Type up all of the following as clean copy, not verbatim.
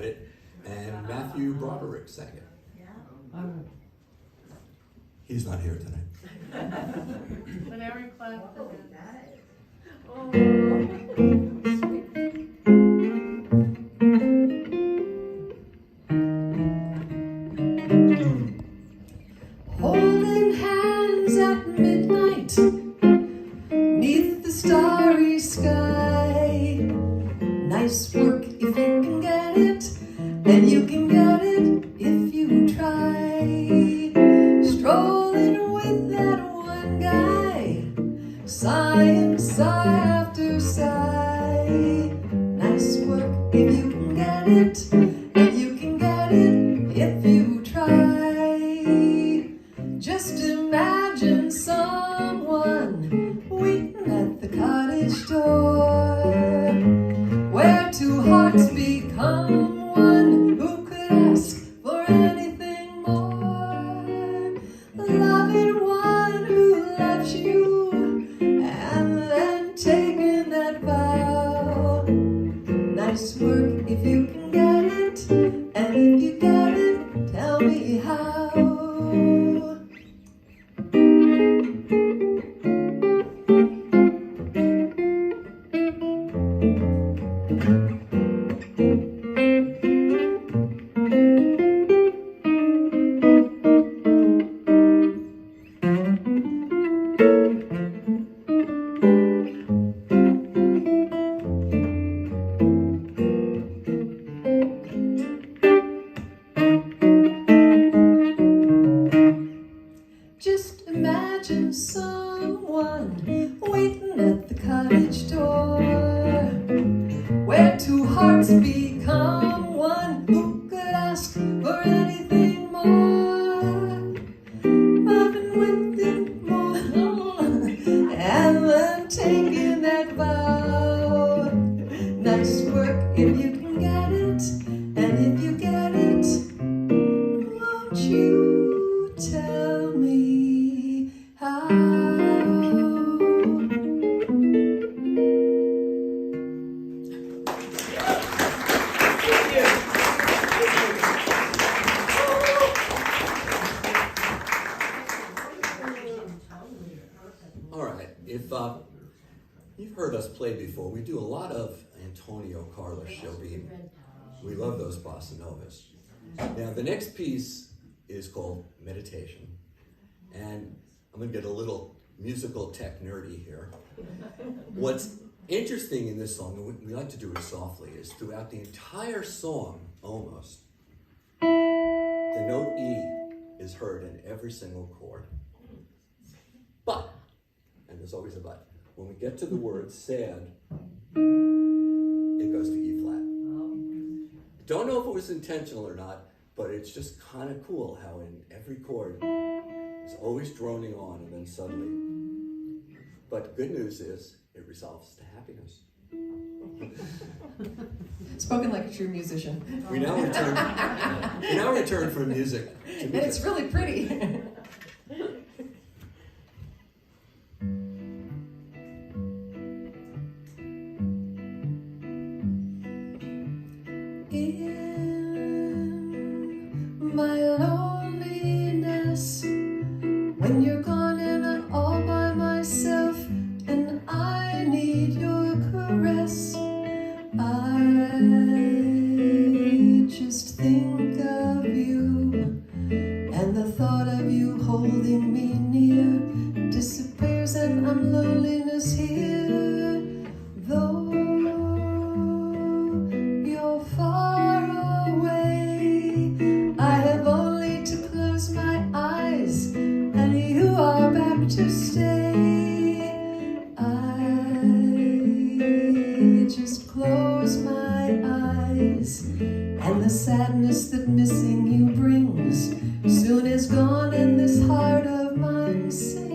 had it, and Matthew Broderick sang it. He's not here tonight. Whenever you clap the Holding hands at midnight, 'neath the starry sky. Nice work if you can get it, and you can get it if you try. Strolling with that one guy, sighing sigh after sigh. Nice work if you can get it, and you can get it if you try. Just imagine someone waiting at the cottage door, where two hearts become one. Who could ask for anything more? Loving one who loves you, and then taking that vow. Nice work if you can get it, and if you get it, tell me how. Just imagine someone waiting at the cottage door, where two hearts become one. Who could ask for anything more? Loving with it more, and then taking that vow. Nice work if you can get it, and if you get it, won't you tell me how? All right, if you've heard us play before, we do a lot of Antonio Carlos Jobim. We love those bossa novas. Now, the next piece is called Meditation, and I'm going to get a little musical tech nerdy here. What's interesting in this song, and we like to do it softly, is throughout the entire song, almost, the note E is heard in every single chord. But, and there's always a but, when we get to the word sad, it goes to E flat. Don't know if it was intentional or not, but it's just kind of cool how in every chord it's always droning on and then suddenly. But good news is it resolves to happiness. Spoken like a true musician. We now return from music to music. And it's really pretty. In my loneliness, when you're gone and I'm all by myself, and I need your caress, I just think of you, and the thought of you holding me near disappears, and I'm loneliness here. Though you're far away, I have only to close my eyes, and you are back to stay. I just close my eyes, and the sadness that missing you brings soon is gone, and this heart of mine sings.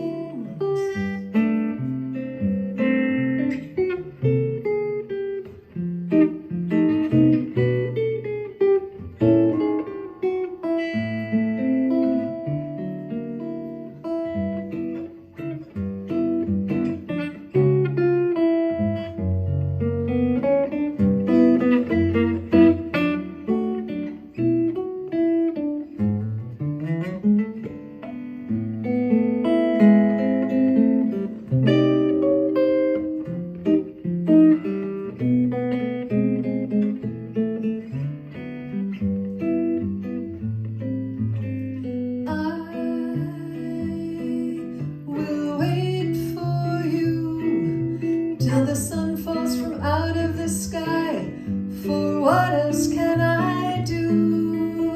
else can I do?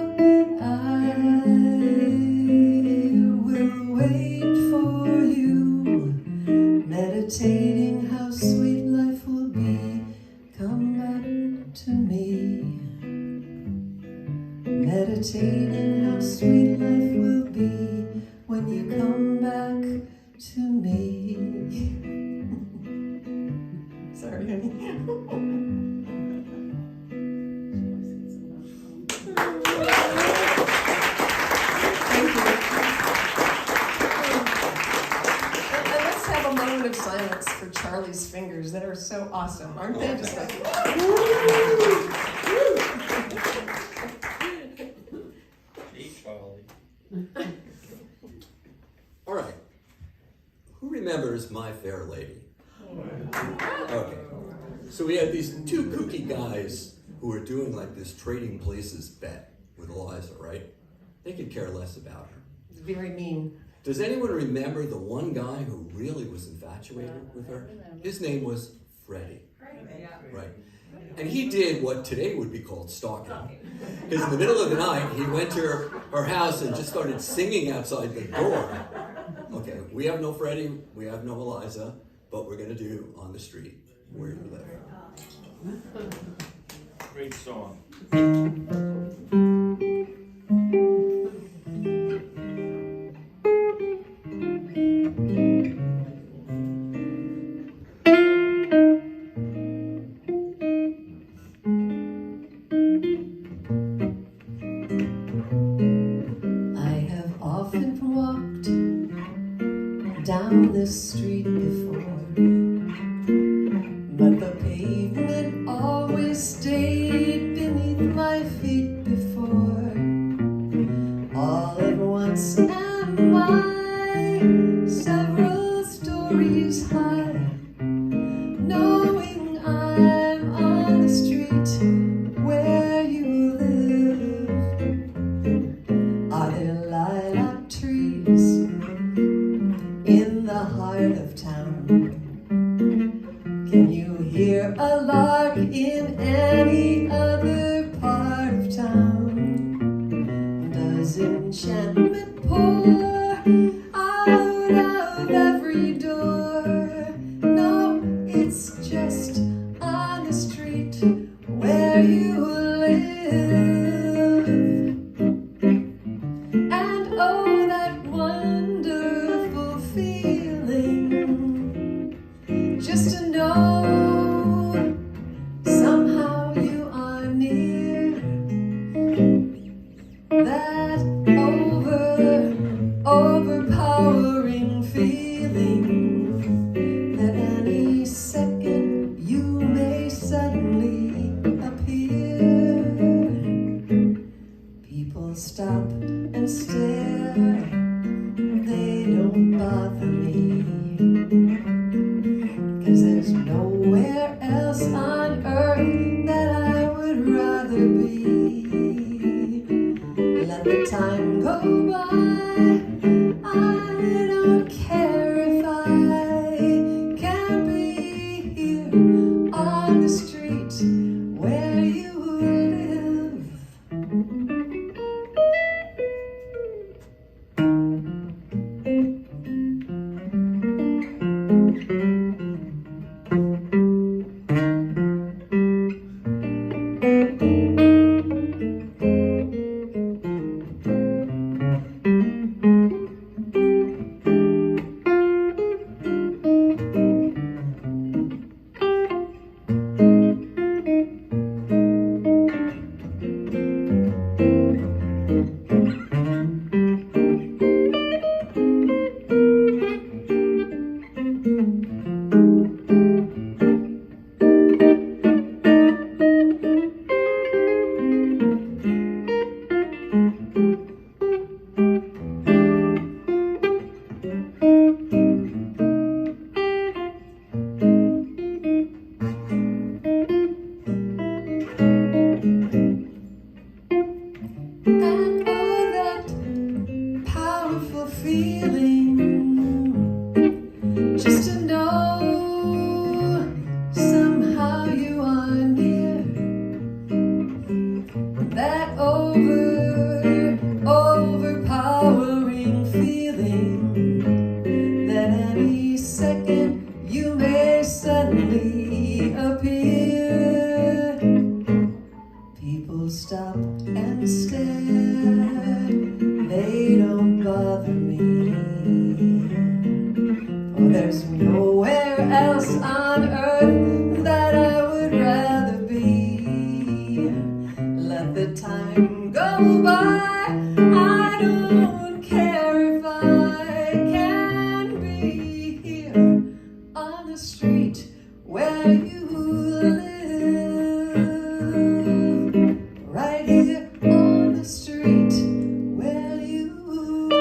I will wait for you, meditating how sweet life will be. Come back to me, meditating how sweet life will be when you come back to me. Sorry, honey. And let's have a moment of silence for Charley's fingers that are so awesome, aren't they? Just like, Hey, Charley. All right. Who remembers My Fair Lady? Okay. So we had these two kooky guys who were doing like this trading places bet with Eliza, right? They could care less about her. very mean. Does anyone remember the one guy who really was infatuated with her? His name was Freddie. Right. And he did what today would be called stalking. Because in the middle of the night, he went to her house and just started singing outside the door. Okay, we have no Freddie, we have no Eliza, but we're going to do On the Street Where You Live. Great song. Down this street before, but the pavement always stayed beneath my feet before. All at once am I several stories high, knowing I'm on the street where you live. Are there lilac trees in the heart of town? Can you hear a lark in any other part of town? Does enchantment pour out of every door? No, it's just on the street where you live. And oh, that wonderful feeling, just to know somehow you are near. That overpowering feeling that any second you may suddenly appear. People stop and stare, they don't bother me, 'cause there's nowhere else on earth that I would rather be. Let the time go by, I don't care if I can't be here on the street where you live. that overpowering feeling that any second you may suddenly appear. People stop and stare, they don't bother me, for there's nowhere else on earth that I would rather be. Let the time go by, I don't care if I can be here on the street where you live, right here on the street where you live.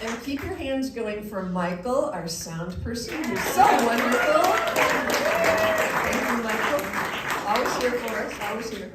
And keep your hands going for Michael, our sound person, who's so wonderful. Thank you, Michael. Always here for us, always here.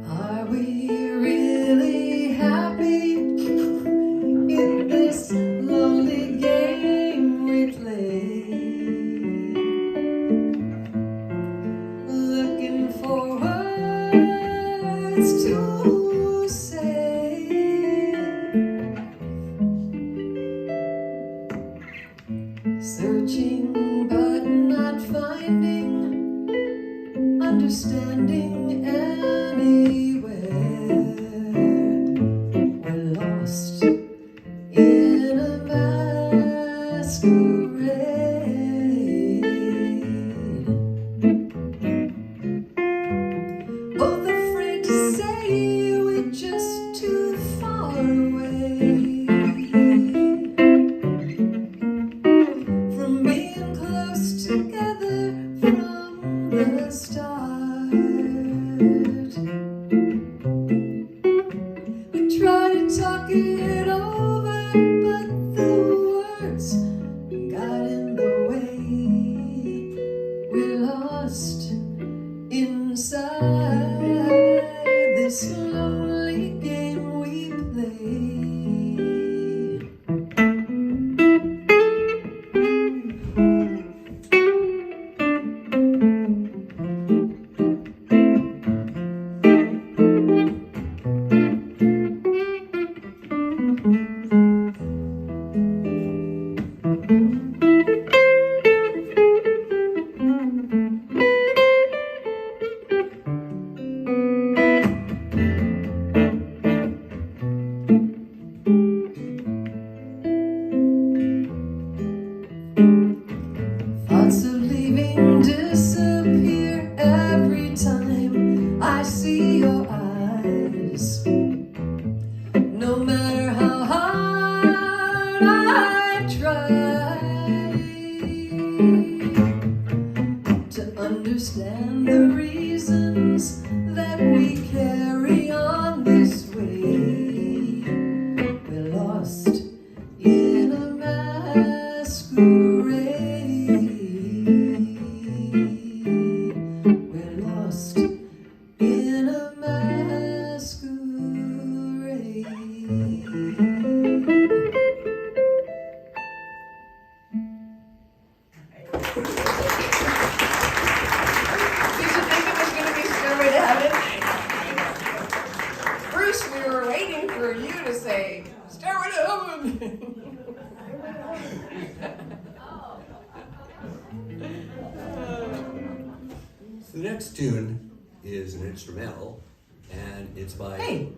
Are we really happy in this lonely game we play? Looking for words to say, searching but not finding understanding anywhere. We're lost in a masquerade, both afraid to say we're just too far away from being close together from the start. We try to talk it over, but the words got in the way. We're lost inside this lonely game we play. Thoughts of leaving disappear every time I see your eyes. No matter how hard I try to understand the reasons that we carry on this way, we're lost in a masquerade. We're lost in a masquerade. Did you think it was going to be Stairway to Heaven? Bruce, we were waiting for you to say Stairway to Heaven. next tune is an instrumental, and it's by... Hey,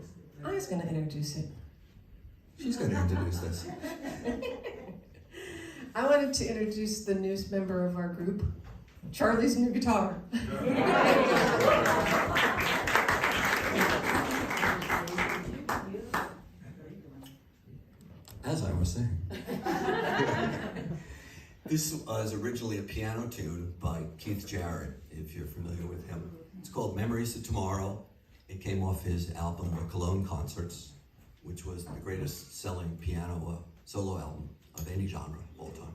I was going to introduce it. She's going to introduce this. I wanted to introduce the newest member of our group, Charley's new guitar. As I was saying. This was originally a piano tune by Keith Jarrett, if you're familiar with him. It's called Memories of Tomorrow. It came off his album, The Cologne Concerts, which was the greatest selling piano solo album of any genre of all time.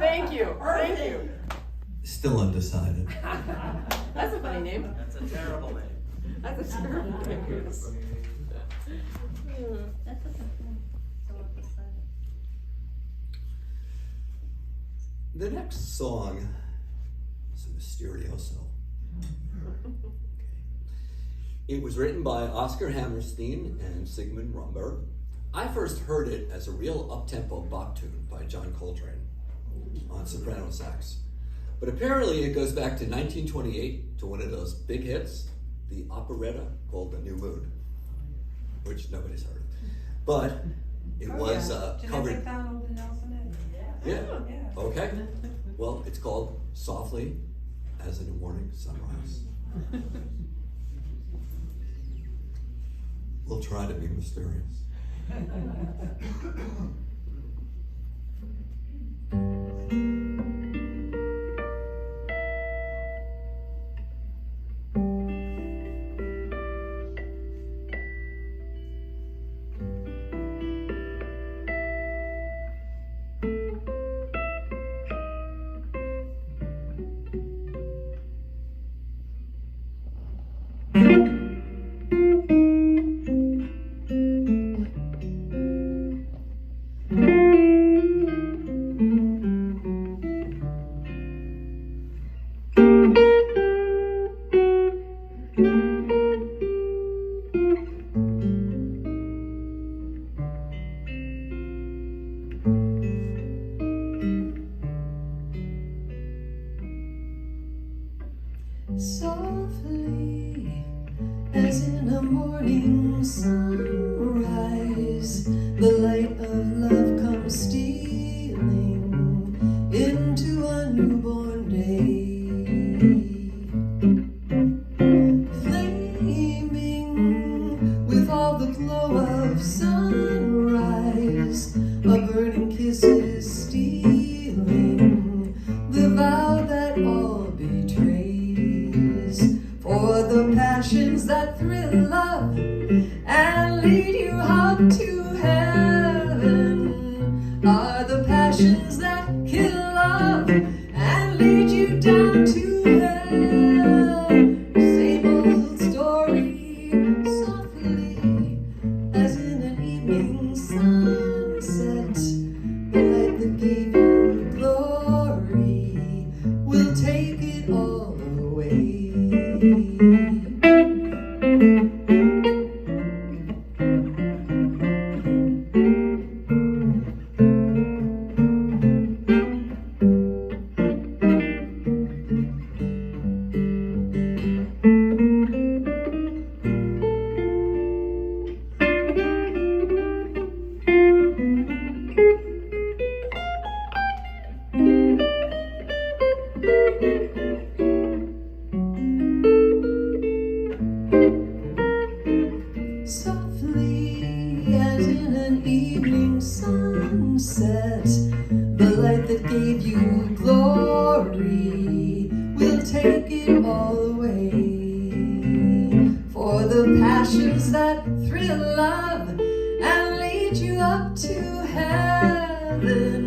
Thank you. Thank you. Still undecided. That's a funny name. That's a terrible name. That's a terrible name. The next song is a Mysterioso. It was written by Oscar Hammerstein and Sigmund Romberg. I first heard it as a real up-tempo Bach tune by John Coltrane on soprano sax. But apparently it goes back to 1928 to one of those big hits, the operetta called The New Moon, which nobody's heard. But It Oh, was yeah. covered. Genetic Donald and Nelson Eddy. Yeah. Yeah. Okay. Well, it's called Softly as in a Morning Sunrise. We'll try to be mysterious. Softly, as in a morning sunrise, the light of love comes stealing into a newborn day. Flaming with all the glow of sunrise, a burning kiss is stealing the vow that all betrays. For the passions that thrill love and lead you up to heaven are the passions that kill love and lead you down to hell. Same old story, softly as in an evening sunset. The light that gave you glory will take it all away. Softly as in an evening sunset, the light that gave you glory will take it all away. For the passions that thrill love and lead you up to heaven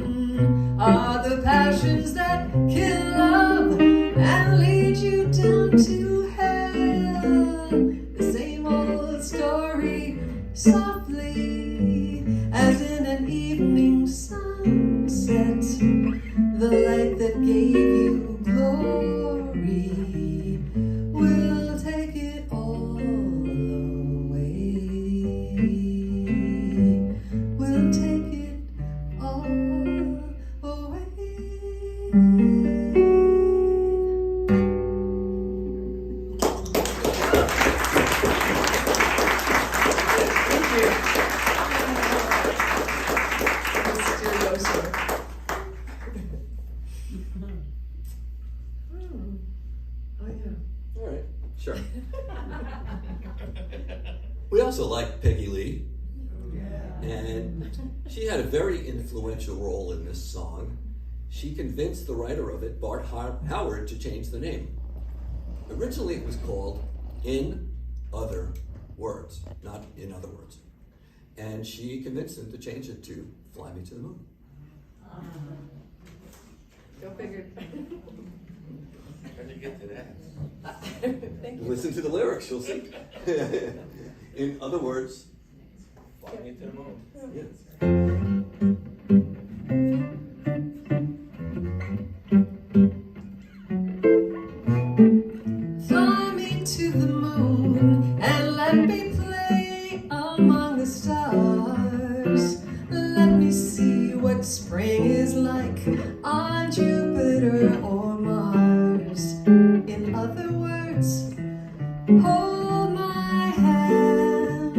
are the passions that kill love and lead you down to hell. The same old story, softly as in an evening sunset, the light that gave you glory will take it all away. Will take it all away. Thank you. Mysterioso. Oh, yeah. All right, sure. We also like Peggy Lee, and she had a very influential role in this song. She convinced the writer of it, Bart Howard, to change the name. Originally it was called In Other Words, not In Other Words. And she convinced him to change it to Fly Me to the Moon. Go figure. How'd you get to that? Thank you. Listen to the lyrics, you'll see. In other words, Fly me to the moon. yeah. Fly me to the moon and let me play among the stars. Let me see what spring is like on Jupiter or Mars. In other words, hold my hand.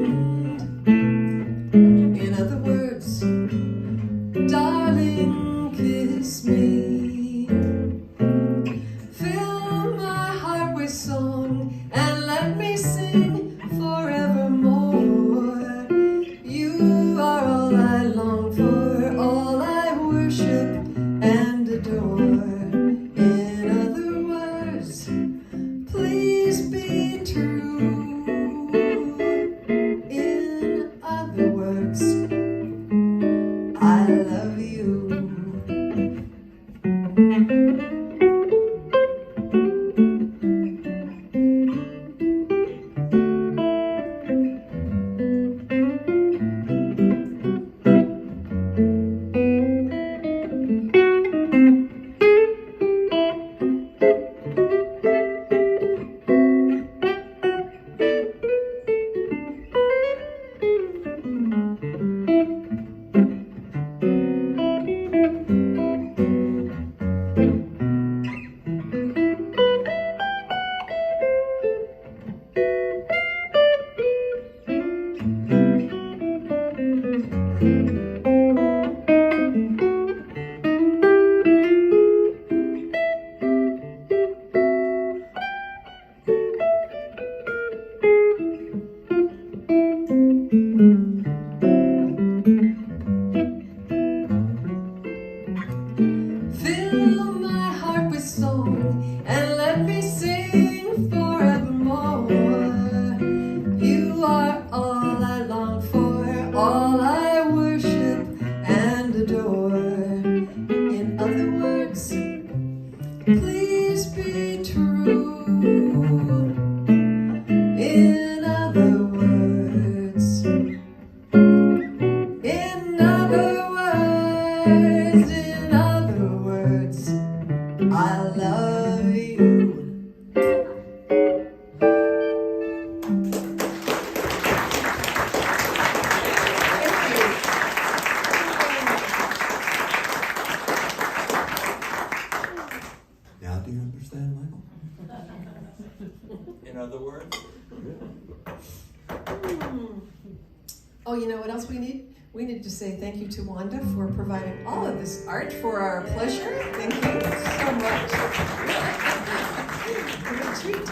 In other words, Oh, you know what else we need? We need to say thank you to Wanda for providing all of this art for our pleasure. Thank you so much. What a treat.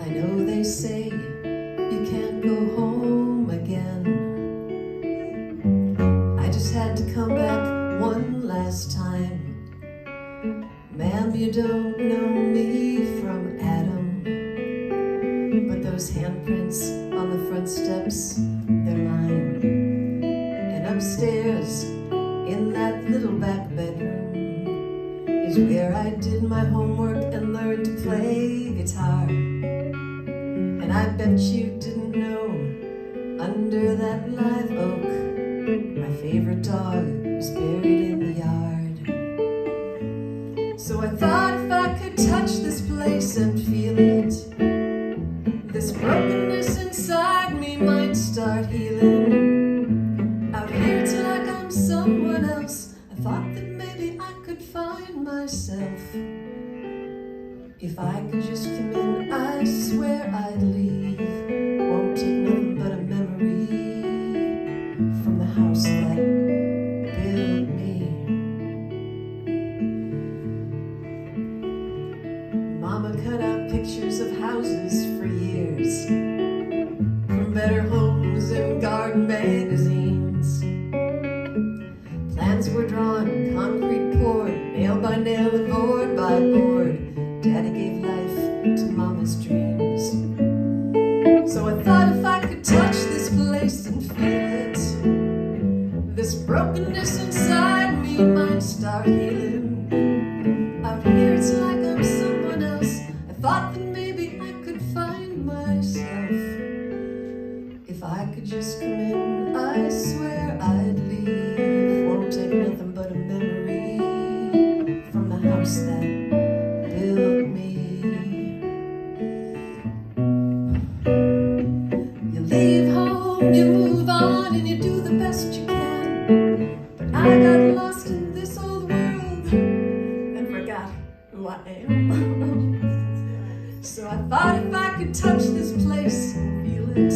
I know they say you can't go home again. I just had to come back one last time. Ma'am, you don't know me from Adam, but those handprints on the front steps, they're mine. And upstairs in that little back bedroom is where I did my homework and learned to play guitar. And I bet you didn't know, under that live oak, my favorite dog is buried in the yard. So I thought if I could touch this place and feel it, this brokenness inside me might start healing. Out here it's like I'm someone else. I thought that maybe I could find myself. If I could just come in, I swear I'd leave. Won't take nothing but a memory from the house that built me. Mama cut out pictures of houses for years, from better homes and garden magazines. Plans were drawn, concrete poured, nail by nail and board by board. Daddy gave life to Mama's dreams. So I thought if I could touch this place and feel it, this brokenness inside me might start healing. Out here it's like I'm someone else. I thought that maybe I could find myself. If I could just come in, I swear I'd leave. Won't take nothing but a memory from the house that built me. You leave home, you move on, and you do the best you can. But I got lost in this old world and forgot who I am. So I thought if I could touch this place and feel it,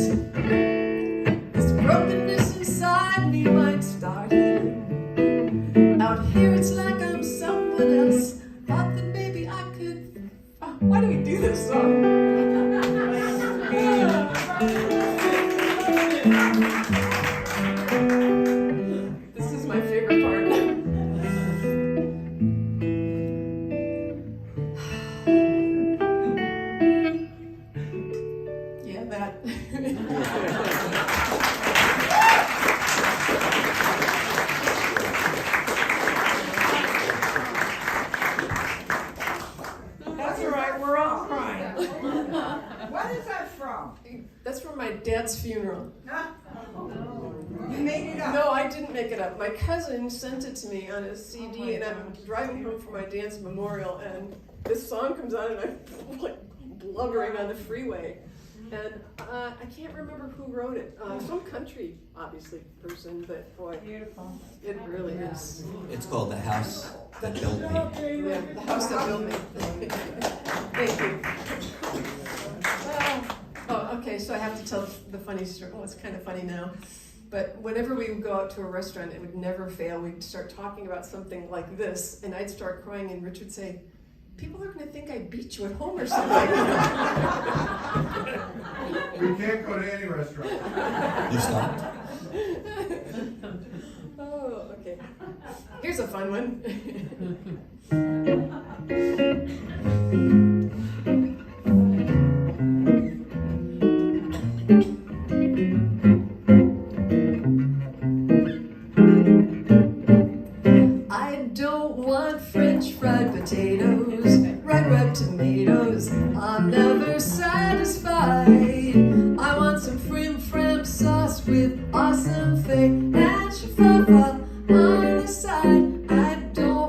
this brokenness inside me might start healing. Out here it's like I'm someone else. Thought that maybe I could. Oh, why do we do this song? This is my favorite part. Yeah, that. That's all right, we're all crying. What is that from? That's from my dad's funeral. Huh? You made it up. No, I didn't make it up. My cousin sent it to me on a CD, and I'm driving home from my dad's memorial, and this song comes on, and I'm like blubbering on the freeway. And I can't remember who wrote it. Some country, obviously, person, but boy, Beautiful. it really is. It's called The House That Built Me. Yeah, the house that built me. Thank you. Oh, okay, so I have to tell the funny story. Well, it's kind of funny now. But whenever we would go out to a restaurant, it would never fail. We'd start talking about something like this, and I'd start crying, and Rich would say, people are going to think I beat you at home or something. You can't go to any restaurant. You stopped? Oh, okay. Here's a fun one. I don't want French fried potatoes, red tomatoes. I'm never satisfied. I want some frim fram sauce with awesome fake and chifafa on the side. I don't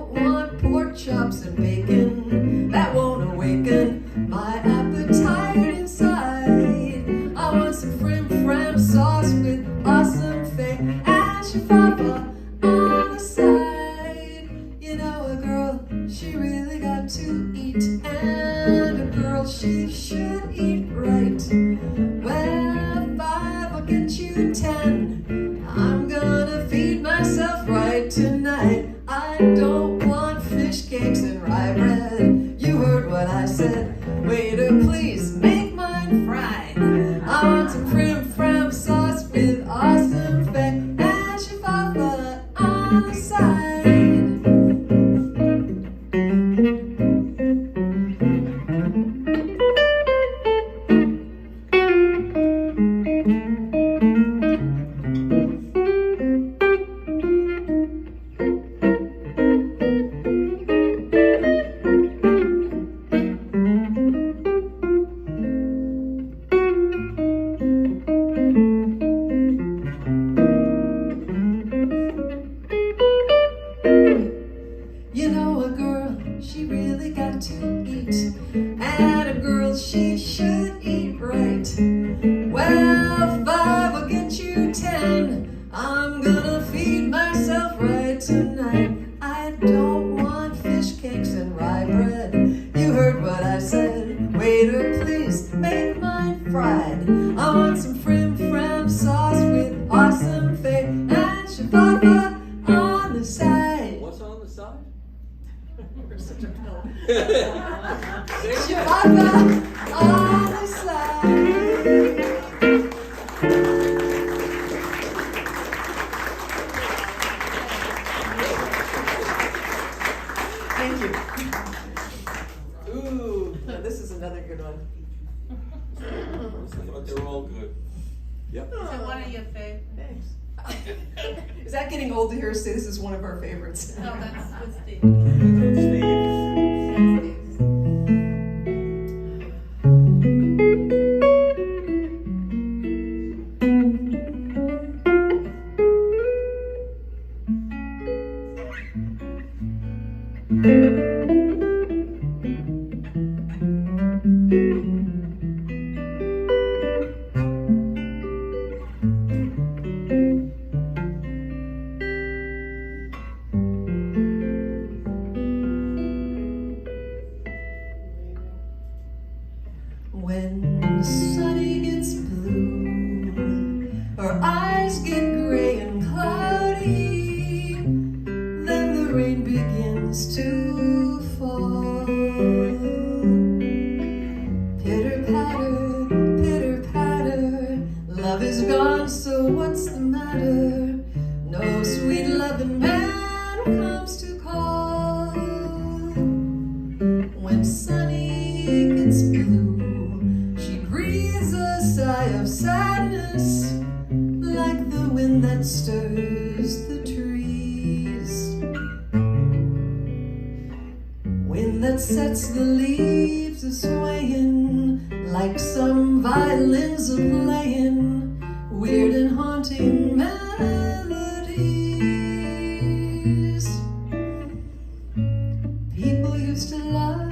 tonight. I don't want fish cakes and rye bread. You heard what I said. Waiter, please make mine fried. I want some prim sauce with awesome fat and chihuahua on the side. You know, a girl, she really got to eat, and a girl, she should eat right. Well, 5 will get you 10. I'm gonna feed myself right tonight. I don't want fish cakes and rye bread. You heard what I said. Waiter, please make mine fried. I want some frim sauce with awesome fat and chihuahua on the side. What's on the side? We're such a pill. Chihuahua on the side. Thank you. Ooh, now this is another good one. But they're all good. Yep. Is it one of your favorites? Thanks. Is that getting old to hear us say this is one of our favorites? No, that's with Steve. Steve. That's Steve's. When the sun gets blue, her eyes get gray and cloudy, then the rain begins to fall. Pitter patter, love is gone, so what's the matter? No sweet loving man comes to call. When sunny gets blue, she breathes a sigh of sadness, like the wind that stirs the trees. Wind that sets the leaves a-swaying, like some violins a-playing, weird and haunting melodies. People used to love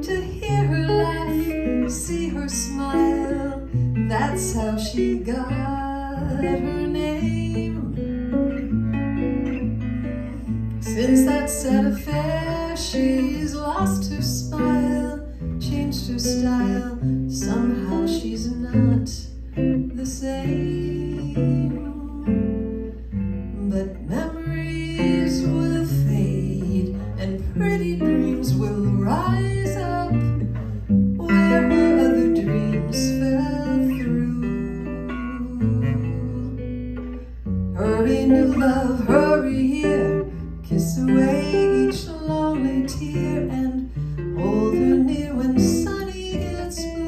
to hear her laugh, see her smile. That's how she got her name. Since that sad affair, she's lost her smile, changed her style. Somehow she's not the same. But memories will fade, and pretty dreams will rise up where her other dreams fell through. Hurry, new love, hurry here, kiss away each lonely tear, and hold her near when sunny gets blue.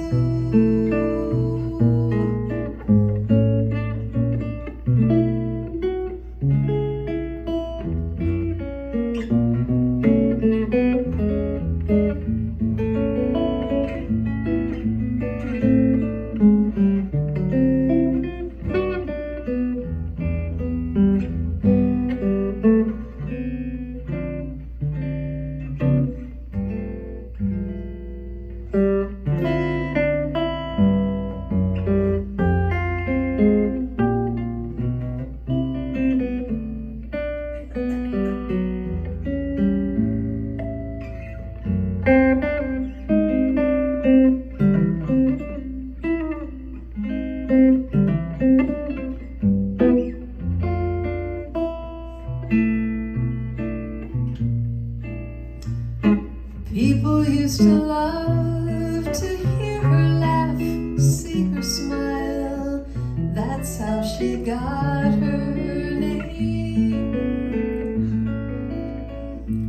People used to love to hear her laugh, see her smile. That's how she got her name.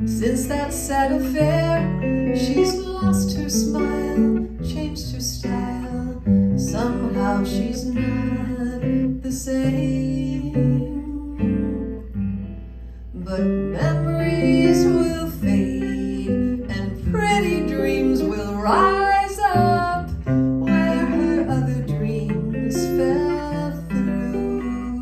Since that sad affair, she's lost her smile, changed her style. Somehow she's not the same. But memories will fade and pretty dreams will rise up where her other dreams fell through.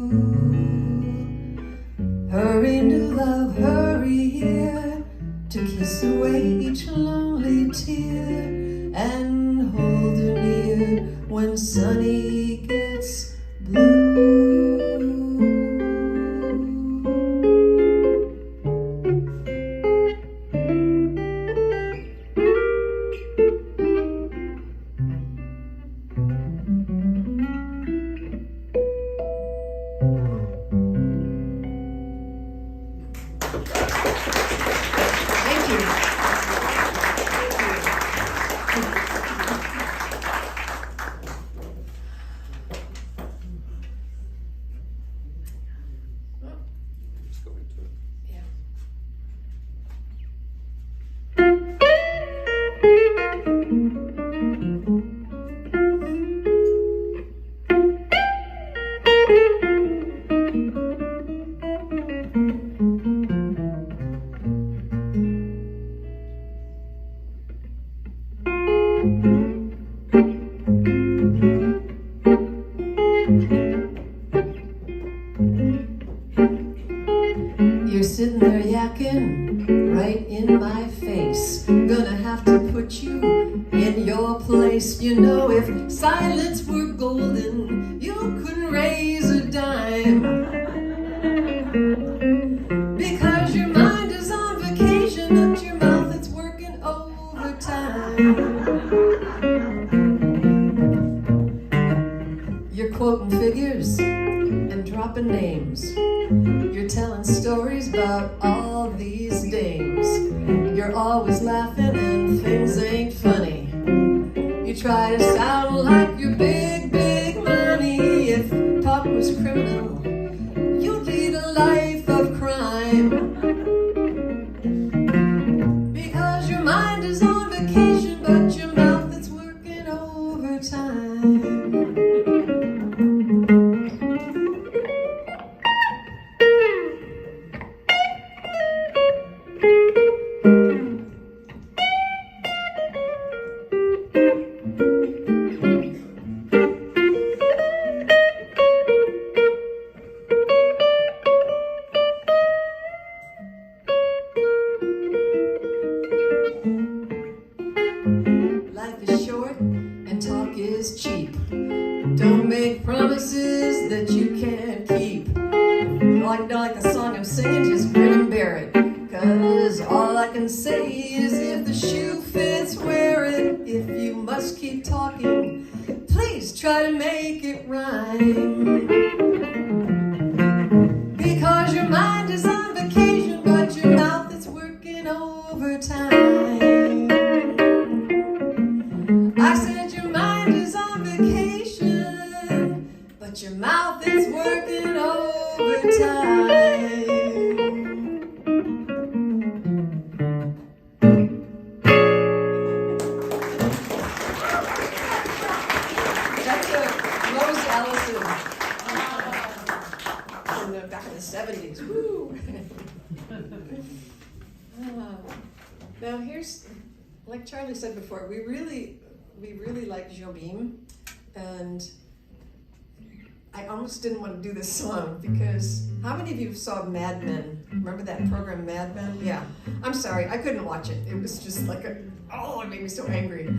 Hurry, new love, hurry here to kiss away each lonely tear and hold her near when sunny gets blue. Thank you. Let's go into it. Yeah. You're sitting there yakking right in my face. Gonna have to put you in your place. You know, if silence were golden, you couldn't raise a dime. Because your mind is on vacation and your mouth it's working overtime. You're quoting figures and dropping names. You're telling stories about all these dames. You're always laughing and things ain't funny. You try to sound like you're big, big money. If talk was criminal, you'd lead a life of crime. Because your mind is on vacation, but your mouth is working overtime. Life is short and talk is cheap. Don't make promises that you can't keep. Like the song I'm singing, just grin and bear it. Cause all I can say is if the shoe fits, wear it. If you must keep talking, please try to make it rhyme. Because your mind is on vacation, but your mouth is working overtime. I said your mind is on vacation, but your mouth is working overtime. That's a Rose Allison from the back in the 70s. Woo! Now here's, like Charlie said before, we really like Jobim, and I almost didn't want to do this song because how many of you saw Mad Men? Remember that program Mad Men? Yeah. I'm sorry, I couldn't watch it. It was just like it made me so angry.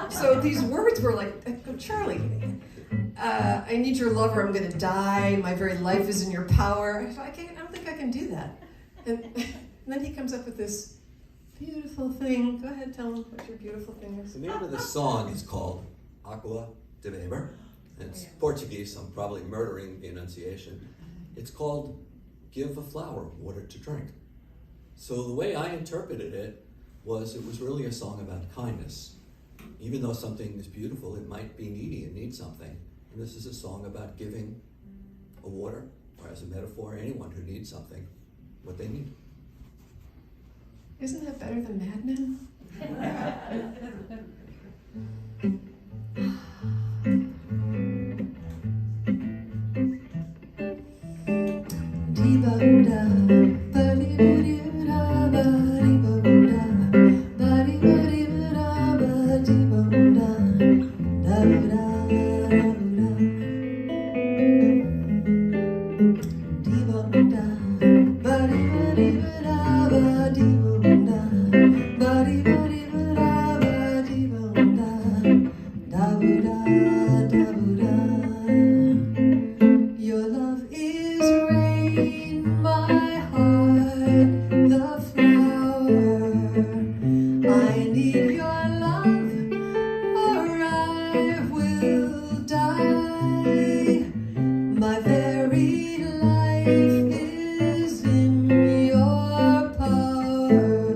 So these words were like, Charlie, I need your lover, I'm gonna die, my very life is in your power. I don't think I can do that. And then he comes up with this beautiful thing. Go ahead, tell him what your beautiful thing is. The name of the song is called Aqua de Beber. It's Portuguese, so I'm probably murdering the enunciation. It's called Give a Flower Water to Drink. So the way I interpreted it it was really a song about kindness. Even though something is beautiful, it might be needy and need something. And this is a song about giving a water, or as a metaphor, anyone who needs something, what they need. Isn't that better than Mad Men? Your love is rain, my heart, the flower. I need your love, or I will die. My very life is in your power.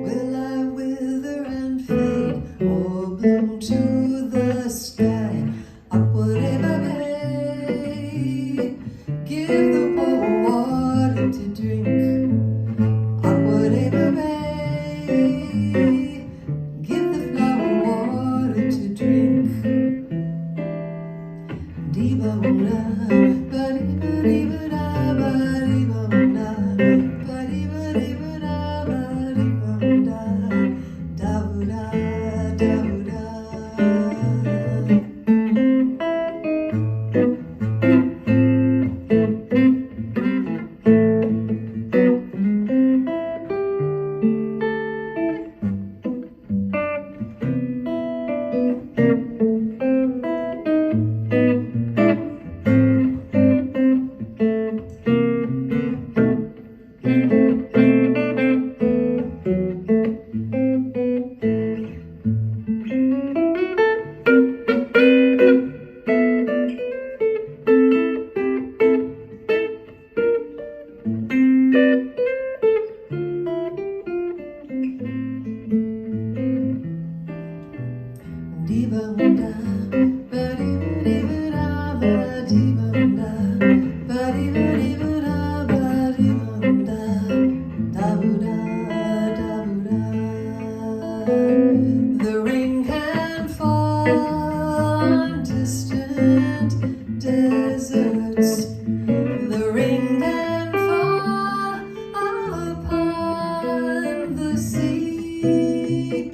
Will I wither and fade, or bloom to the sky? Give the poor water to drink. Give the flower water to drink. Dee-ba-boom-da, ba-dee-ba-dee-ba-da, ba-dee-ba-boom-da, ba-dee-ba-dee-ba-da, ba-dee-ba-boom-da, da-boo-da, da-boo-da. Dee-ba-boom-da, ba-dee-ba-dee-ba-da, ba-dee-ba-boom-da, ba-dee-ba-dee-ba-da, ba-dee-ba-boom-da, da-boo-da, da-boo-da. The rain can fall on distant deserts. The rain can fall upon the sea.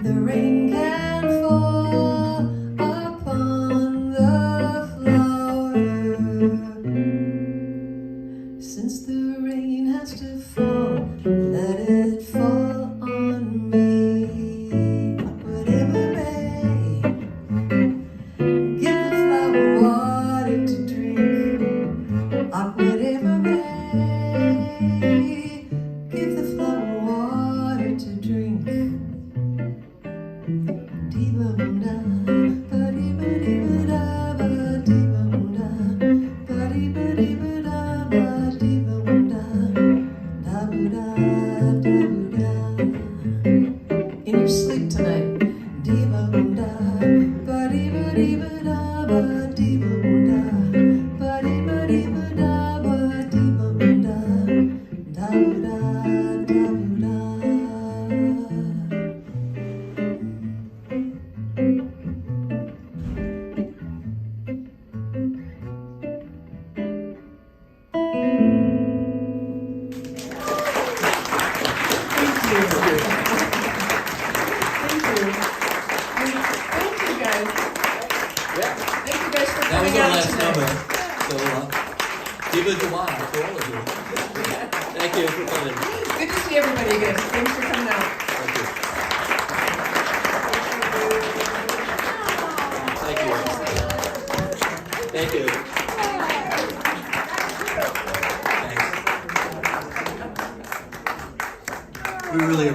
The rain can fall upon the flower. Since the rain has to fall, let it fall on me. Whatever may, give the flower water to drink. Whatever may, give the flower water to drink. Dee-ba-boom-da, ba-dee-ba-dee-ba-da, ba-dee-ba-boom-da, ba-dee-ba-dee-ba-da, ba-dee-ba-boom-da, da-boo-da, da-boo-da. In your sleep tonight, dee-ba-boom-da, ba-dee-ba-dee-ba-da, ba-dee-ba-boom-da, ba-dee-ba-dee-ba-da, ba-dee-ba-boom-da, da-boo-da, da-boo-da. Thank you guys. Yeah, Thank you guys for that was coming our out last tonight. number. So give it to one for all of you. Thank you for coming. Good to see everybody again. Thanks for coming out. Thank you. Thank you. Thank you. Thanks. We really appreciate